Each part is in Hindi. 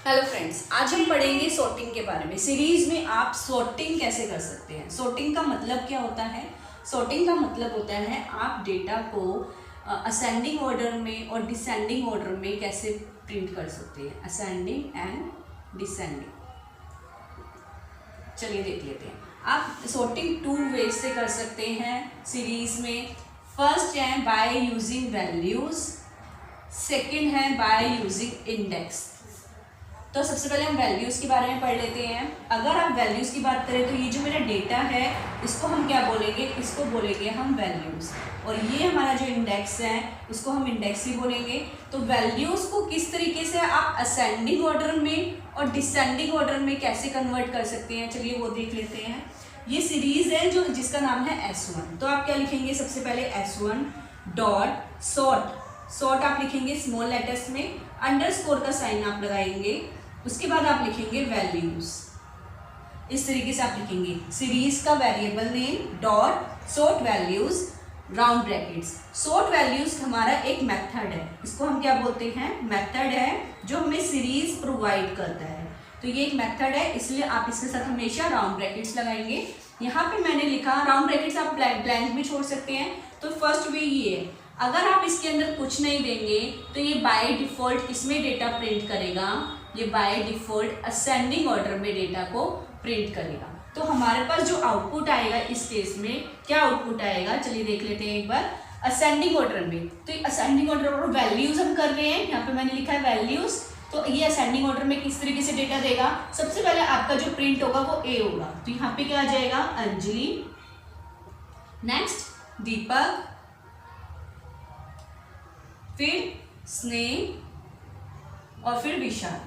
हेलो फ्रेंड्स, आज हम पढ़ेंगे सॉर्टिंग के बारे में। सीरीज में आप सॉर्टिंग कैसे कर सकते हैं। सॉर्टिंग का मतलब क्या होता है? सॉर्टिंग का मतलब होता है आप डेटा को असेंडिंग ऑर्डर में और डिसेंडिंग ऑर्डर में कैसे प्रिंट कर सकते हैं। Ascending and descending. चलिए देख लेते हैं। आप सॉर्टिंग 2 वेज से कर सकते हैं सीरीज में। फर्स्ट है बाय यूजिंग वैल्यूज, सेकेंड है बाय यूजिंग इंडेक्स। तो सबसे पहले हम वैल्यूज़ के बारे में पढ़ लेते हैं। अगर आप वैल्यूज़ की बात करें तो ये जो मेरा डेटा है इसको हम क्या बोलेंगे? इसको बोलेंगे हम वैल्यूज़। और ये हमारा जो इंडेक्स है इसको हम इंडेक्स ही बोलेंगे। तो वैल्यूज़ को किस तरीके से आप असेंडिंग ऑर्डर में और डिसेंडिंग ऑर्डर में कैसे कन्वर्ट कर सकते हैं, चलिए वो देख लेते हैं। ये सीरीज़ है जो जिसका नाम है S1। तो आप क्या लिखेंगे? सबसे पहले S1 डॉट सॉर्ट आप लिखेंगे स्मॉल लेटर्स में, अंडरस्कोर का साइन आप लगाएंगे। उसके बाद आप लिखेंगे वैल्यूज। इस तरीके से आप लिखेंगे सीरीज का variable name dot sort values round brackets. Sort values हमारा एक मेथड है, इसको हम क्या बोलते हैं? मेथड है जो हमें सीरीज प्रोवाइड करता है। तो ये एक मेथड है, इसलिए आप इसके साथ हमेशा राउंड ब्रैकेट्स लगाएंगे। यहाँ पे मैंने लिखा राउंड ब्रैकेट्स, आप ब्लैंक भी छोड़ सकते हैं। तो फर्स्ट वे ये है, अगर आप इसके अंदर कुछ नहीं देंगे तो ये बाय डिफॉल्ट किसमें डेटा प्रिंट करेगा? ये बाय डिफॉल्ट असेंडिंग ऑर्डर में डेटा को प्रिंट करेगा। तो हमारे पास जो आउटपुट आएगा इस केस में क्या आउटपुट आएगा, चलिए देख लेते हैं एक बार। असेंडिंग ऑर्डर में, तो असेंडिंग ऑर्डर और वैल्यूज हम कर रहे हैं, यहाँ पे मैंने लिखा है वैल्यूज। तो ये असेंडिंग ऑर्डर में किस तरीके से डेटा देगा? सबसे पहले आपका जो प्रिंट होगा वो ए होगा। तो यहाँ पे क्या आ जाएगा? अंजलि, नेक्स्ट दीपक, फिर स्नेह और फिर विशाल।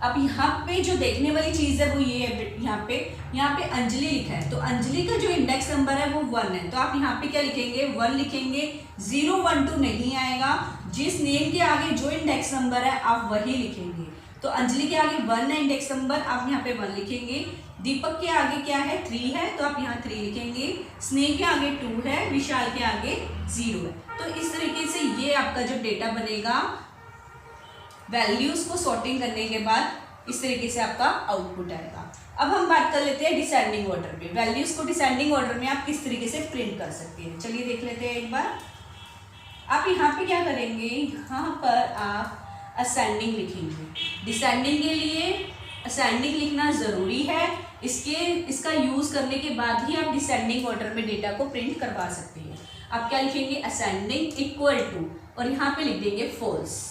अब यहाँ पे जो देखने वाली चीज है वो ये है, यहाँ पे अंजलि लिखा है। तो अंजलि का जो इंडेक्स नंबर है वो 1 है। तो आप यहाँ पे क्या लिखेंगे? 1 लिखेंगे। 0 1 2 नहीं आएगा। जिस नेम के आगे जो इंडेक्स नंबर है आप वही लिखेंगे। तो अंजलि के आगे 1 है इंडेक्स नंबर, आप यहाँ पे 1 लिखेंगे। दीपक के आगे क्या है? 3 है, तो आप यहाँ 3 लिखेंगे। स्नेह के आगे 2 है, विशाल के आगे 0 है। तो इस तरीके से ये आपका जो डेटा बनेगा वैल्यूज को सॉर्टिंग करने के बाद इस तरीके से आपका आउटपुट आएगा। अब हम बात कर लेते हैं डिसेंडिंग ऑर्डर में। वैल्यूज को डिसेंडिंग ऑर्डर में आप किस तरीके से प्रिंट कर सकते हैं, चलिए देख लेते हैं एक बार। आप यहाँ पे क्या करेंगे? यहाँ पर आप असेंडिंग लिखेंगे। डिसेंडिंग के लिए असेंडिंग लिखना ज़रूरी है। इसका यूज़ करने के बाद ही आप डिसेंडिंग ऑर्डर में डेटा को प्रिंट करवा सकते हैं। आप क्या लिखेंगे? असेंडिंग इक्वल टू, और यहाँ पे लिख देंगे फॉल्स।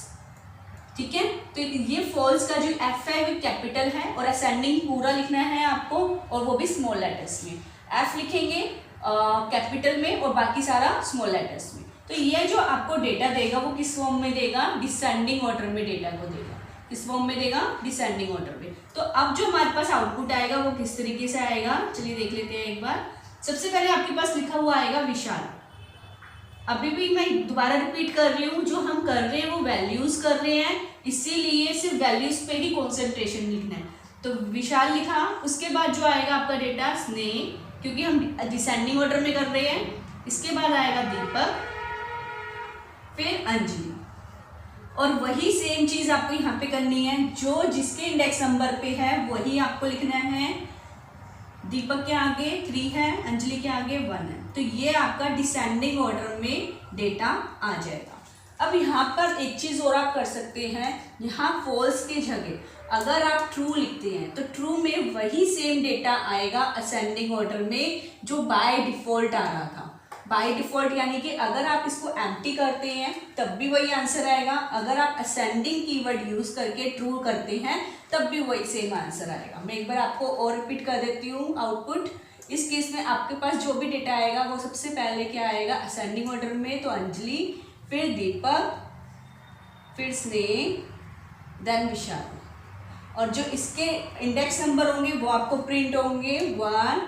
ठीक है, तो ये फॉल्स का जो एफ है वो कैपिटल है, और असेंडिंग पूरा लिखना है आपको, और वो भी स्मॉल लेटर्स में। एफ लिखेंगे कैपिटल में और बाकी सारा स्मॉल लेटर्स में। तो ये जो आपको डेटा देगा वो किस फॉर्म में देगा? डिसेंडिंग ऑर्डर में डेटा को देगा। किस फॉर्म में देगा? डिसेंडिंग ऑर्डर में। तो अब जो हमारे पास आउटपुट आएगा वो किस तरीके से आएगा, चलिए देख लेते हैं एक बार। सबसे पहले आपके पास लिखा हुआ आएगा विशाल। अभी भी मैं दोबारा रिपीट कर रही हूँ, जो हम कर रहे हैं वो वैल्यूज कर रहे हैं, इसीलिए सिर्फ वैल्यूज पे ही कंसंट्रेशन लिखना है। तो विशाल लिखा, उसके बाद जो आएगा आपका डेटा स्नेह, क्योंकि हम डिसेंडिंग ऑर्डर में कर रहे हैं। इसके बाद आएगा दीपक, फिर अंजलि। और वही सेम चीज आपको यहाँ पे करनी है, जो जिसके इंडेक्स नंबर पे है वही आपको लिखना है। दीपक के आगे 3 है, अंजलि के आगे 1 है। तो ये आपका डिसेंडिंग ऑर्डर में डेटा आ जाएगा। अब यहाँ पर एक चीज और आप कर सकते हैं, यहाँ फॉल्स के जगह अगर आप ट्रू लिखते हैं तो ट्रू में वही सेम डेटा आएगा असेंडिंग ऑर्डर में जो बाय डिफॉल्ट आ रहा था। बाय डिफॉल्ट यानी कि अगर आप इसको एम्प्टी करते हैं तब भी वही आंसर आएगा, अगर आप असेंडिंग कीवर्ड यूज करके ट्रू करते हैं तब भी वही सेम आंसर आएगा। मैं एक बार आपको और रिपीट कर देती हूँ आउटपुट। इस केस में आपके पास जो भी डेटा आएगा वो सबसे पहले क्या आएगा? असेंडिंग ऑर्डर में, तो अंजलि, फिर दीपक, फिर स्नेह, देन विशाल। और जो इसके इंडेक्स नंबर होंगे वो आपको प्रिंट होंगे 1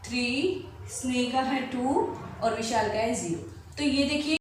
3, स्नेह का है 2 और विशाल का है 0। तो ये देखिए